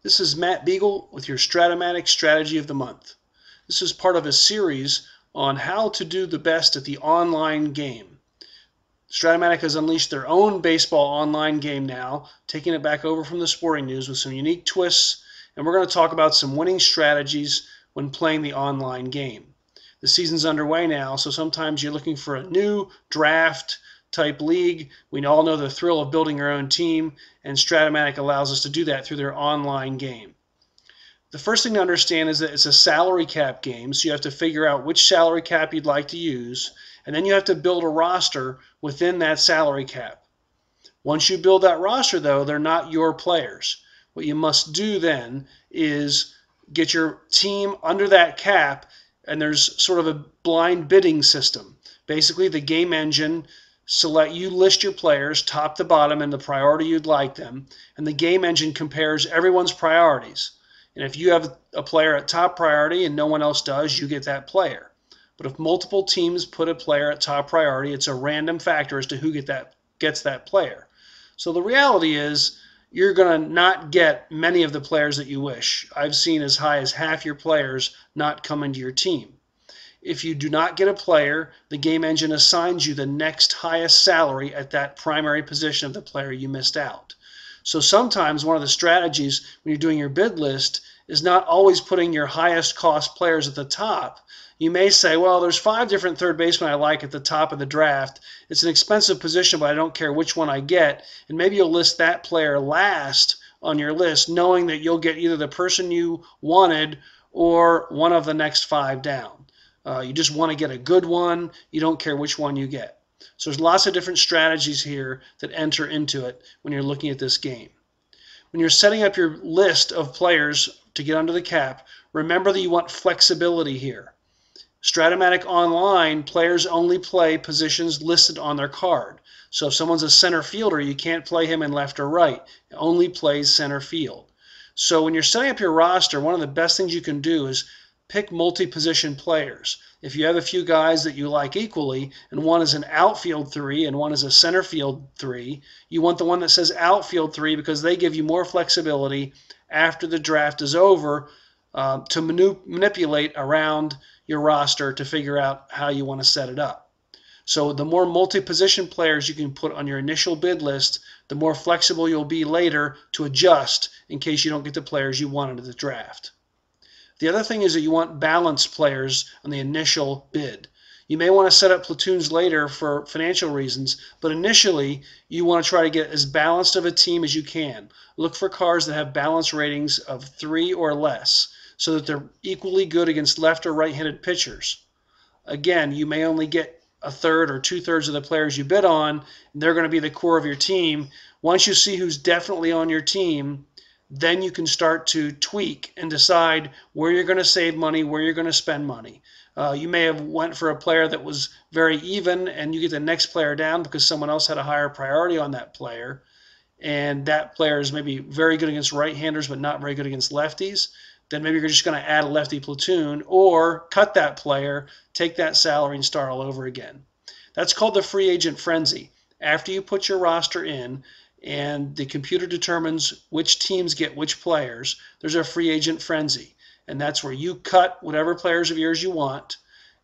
This is Matt Beagle with your Strat-O-Matic Strategy of the Month. This is part of a series on how to do the best at the online game. Strat-O-Matic has unleashed their own baseball online game now, taking it back over from the sporting news with some unique twists, and we're going to talk about some winning strategies when playing the online game. The season's underway now, so sometimes you're looking for a new draft type league. We all know the thrill of building your own team, and Strat-O-Matic allows us to do that through their online game. The first thing to understand is that it's a salary cap game, so you have to figure out which salary cap you'd like to use, and then you have to build a roster within that salary cap. Once you build that roster, though, they're not your players. What you must do then is get your team under that cap, and there's sort of a blind bidding system. Basically, the game engine you list your players top to bottom in the priority you'd like them, and the game engine compares everyone's priorities. And if you have a player at top priority and no one else does, you get that player. But if multiple teams put a player at top priority, it's a random factor as to who gets that player. So the reality is you're going to not get many of the players that you wish. I've seen as high as half your players not come into your team. If you do not get a player, the game engine assigns you the next highest salary at that primary position of the player you missed out. So sometimes one of the strategies when you're doing your bid list is not always putting your highest cost players at the top. You may say, well, there's 5 different third basemen I like at the top of the draft. It's an expensive position, but I don't care which one I get. And maybe you'll list that player last on your list, knowing that you'll get either the person you wanted or one of the next 5 down. You just want to get a good one. You don't care which one you get. So there's lots of different strategies here that enter into it when you're looking at this game. When you're setting up your list of players to get under the cap, remember that you want flexibility here. Strat-O-Matic Online, players only play positions listed on their card. So if someone's a center fielder, you can't play him in left or right. It only plays center field. So when you're setting up your roster, one of the best things you can do is pick multi-position players. If you have a few guys that you like equally, and one is an outfield 3 and one is a center field 3, you want the one that says outfield 3 because they give you more flexibility after the draft is over to manipulate around your roster to figure out how you want to set it up. So the more multi-position players you can put on your initial bid list, the more flexible you'll be later to adjust in case you don't get the players you wanted at the draft. The other thing is that you want balanced players on the initial bid. You may want to set up platoons later for financial reasons, but initially you want to try to get as balanced of a team as you can. Look for cards that have balance ratings of 3 or less so that they're equally good against left or right-handed pitchers. Again, you may only get a third or 2/3 of the players you bid on, and they're going to be the core of your team. Once you see who's definitely on your team, then you can start to tweak and decide where you're going to save money, where you're going to spend money. You may have went for a player that was very even, and you get the next player down because someone else had a higher priority on that player, and that player is maybe very good against right-handers but not very good against lefties. Then maybe you're just going to add a lefty platoon or cut that player, take that salary, and start all over again. That's called the free agent frenzy. After you put your roster in, and the computer determines which teams get which players, there's a free agent frenzy. And that's where you cut whatever players of yours you want.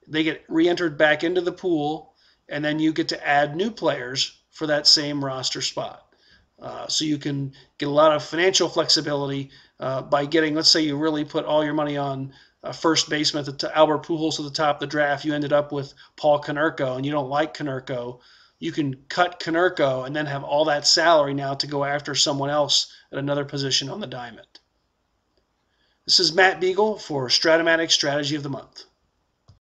They get re-entered back into the pool, and then you get to add new players for that same roster spot. So you can get a lot of financial flexibility by getting, let's say you really put all your money on first baseman at Albert Pujols at the top of the draft. You ended up with Paul Konerko, and you don't like Konerko. You can cut Konerko and then have all that salary now to go after someone else at another position on the diamond. This is Matt Beagle for Strat-O-Matic Strategy of the Month.